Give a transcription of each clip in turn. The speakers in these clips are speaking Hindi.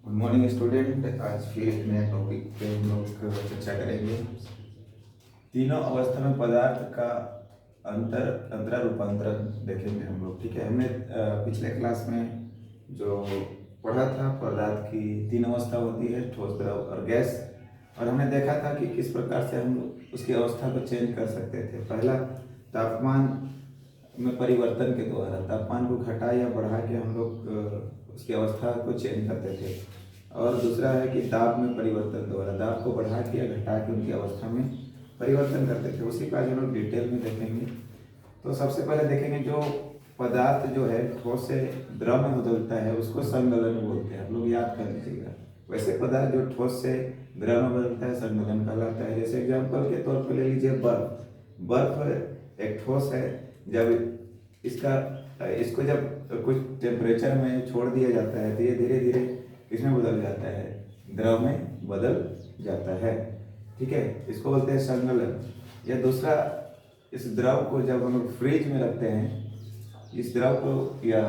Good morning student. आज फिर एक नए टॉपिक पे हम लोग चर्चा करेंगे। तीनों अवस्था में पदार्थ का अंतरा रूपांतरण देखेंगे हम लोग। ठीक है, हमने पिछले क्लास में जो पढ़ा था पदार्थ की तीन अवस्था होती है, ठोस, द्रव और गैस। और हमने देखा था कि किस प्रकार से हम लोग उसकी अवस्था को चेंज कर सकते थे। पहला, तापमान में परिवर्तन के द्वारा, तापमान को घटा या बढ़ा के हम लोग उसकी अवस्था को चेंज करते थे। और दूसरा है कि दाब में परिवर्तन द्वारा, दाब को बढ़ा के या घटा के उनकी अवस्था में परिवर्तन करते थे। उसी का आज हम लोग डिटेल में देखेंगे। तो सबसे पहले देखेंगे जो पदार्थ जो है ठोस से द्रव में बदलता है उसको संगलन बोलते हैं। आप लोग याद कर लीजिएगा। वैसे पदार्थ जो ठोस से द्रव में बदलता है संगलन कहलाता है। जैसे एग्जाम्पल के तौर पर ले लीजिए बर्फ। बर्फ एक ठोस है। जब इसको जब कुछ टेम्परेचर में छोड़ दिया जाता है तो ये धीरे धीरे किसमें बदल जाता है, द्रव में बदल जाता है। ठीक है, इसको बोलते हैं संगलन। या दूसरा, इस द्रव को जब हम लोग फ्रिज में रखते हैं, इस द्रव को या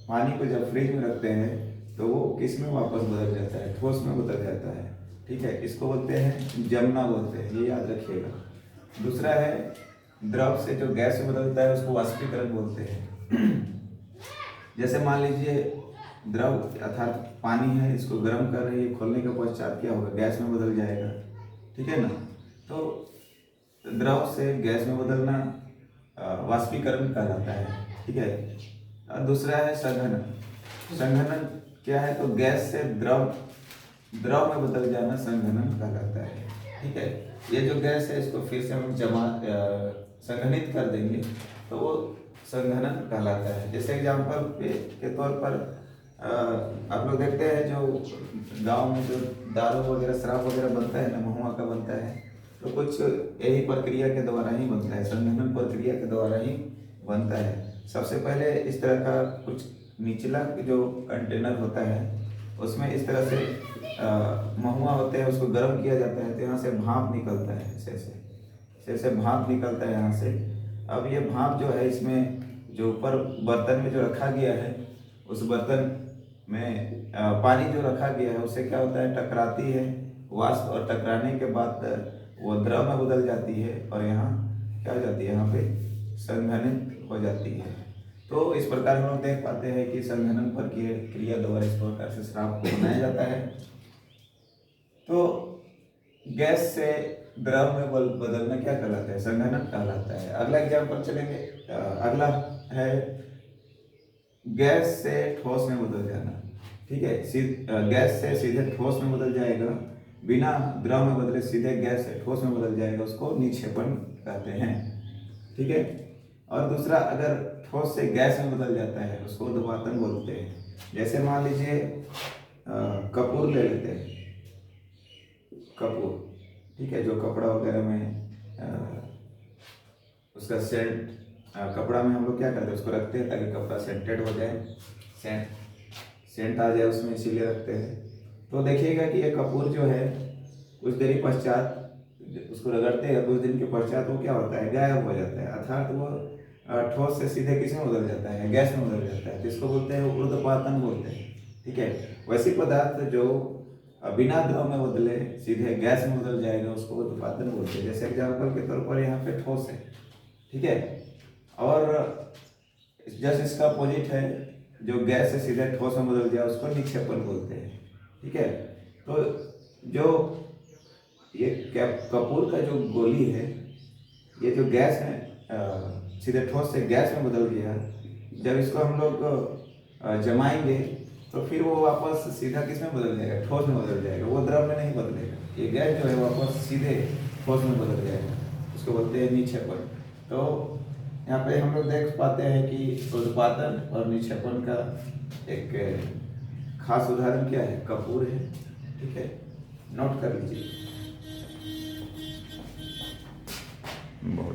पानी को जब फ्रिज में रखते हैं तो वो किस में वापस बदल जाता है, ठोस में बदल जाता है। ठीक है, इसको बोलते हैं जमना बोलते हैं, ये याद रखिएगा। दूसरा है द्रव से जो गैस में बदलता है उसको वाष्पीकरण बोलते हैं। जैसे मान लीजिए द्रव अर्थात पानी है, इसको गर्म कर रही है, खोलने के पश्चात क्या होगा, गैस में बदल जाएगा। ठीक है ना। तो द्रव से गैस में बदलना वाष्पीकरण कहलाता है। ठीक है। और दूसरा है संघनन। संघनन क्या है, तो गैस से द्रव में बदल जाना संघनन कहलाता है। ठीक है, ये जो गैस है इसको फिर से हम संघनित कर देंगे तो वो संघनन कहलाता है। जैसे एग्जाम्पल के तौर पर आप लोग देखते हैं जो गांव में जो दारू वगैरह शराब वगैरह बनता है ना, महुआ का बनता है, तो कुछ यही प्रक्रिया के द्वारा ही बनता है, संघनन प्रक्रिया के द्वारा ही बनता है। सबसे पहले इस तरह का कुछ निचला जो कंटेनर होता है उसमें इस तरह से महुआ होते हैं, उसको गर्म किया जाता है तो यहाँ से भाप निकलता है, ऐसे भाप निकलता है यहाँ से। अब ये भाप जो है इसमें जो ऊपर बर्तन में जो रखा गया है उस बर्तन में पानी जो रखा गया है उससे क्या होता है, टकराती है वाष्प, और टकराने के बाद वो द्रव में बदल जाती है और यहाँ क्या हो जाती है, यहाँ पे संघनित हो जाती है। तो इस प्रकार हम लोग देख पाते हैं कि संघनन प्रक्रिया द्वारा इस प्रकार से शराब को बनाया जाता है। तो गैस से द्रव में बदलना क्या कहलाता है, संघनन कहलाता है। अगला एग्जाम्पल चलेंगे। अगला है गैस से ठोस में बदल जाना। ठीक है, गैस से सीधे ठोस में बदल जाएगा, बिना द्रव में बदले सीधे गैस से ठोस में बदल जाएगा, उसको निक्षेपण कहते हैं। ठीक है। और दूसरा, अगर ठोस से गैस में बदल जाता है उसको उद्वातन बोलते हैं। जैसे मान लीजिए कपूर ले लेते हैं, कपूर। ठीक है, जो कपड़ा वगैरह में उसका सेंट, कपड़ा में हम लोग क्या करते हैं, उसको रखते हैं ताकि कपड़ा सेंटेड हो जाए, सेंट आ जाए उसमें, इसीलिए रखते हैं। तो देखिएगा कि ये कपूर जो है कुछ देरी पश्चात उसको रगड़ते हैं, कुछ दिन के पश्चात वो क्या होता है, गायब हो जाता है। अर्थात वो ठोस से सीधे किस में बदल जाता है, गैस में बदल जाता है। तो इसको बोलते हैं ऊर्ध्वपातन बोलते हैं। ठीक है, वैसे पदार्थ जो बिना द्रव में बदले सीधे गैस में बदल जाएगा उसको ऊर्ध्वपातन बोलते हैं। जैसे एग्जाम्पल के तौर पर यहाँ पे ठोस है। ठीक है, और जस्ट इसका अपोजिट है जो गैस से सीधे ठोस में बदल जाए उसको निक्षेपण बोलते हैं। ठीक है, तो जो ये कपूर का जो गोली है, ये जो गैस है सीधे ठोस से गैस में बदल गया, जब इसको हम लोग जमाएंगे तो फिर वो वापस सीधा किस में बदल जाएगा, ठोस में बदल जाएगा, वो द्रव में नहीं बदलेगा। ये गैस जो है वापस सीधे ठोस में बदल जाएगा, उसको बोलते हैं निक्षेपण। तो यहाँ पे हम लोग देख पाते हैं कि ऊर्ध्वपातन और निक्षेपण का एक खास उदाहरण क्या है, कपूर है। ठीक है, नोट कर लीजिए। बहुत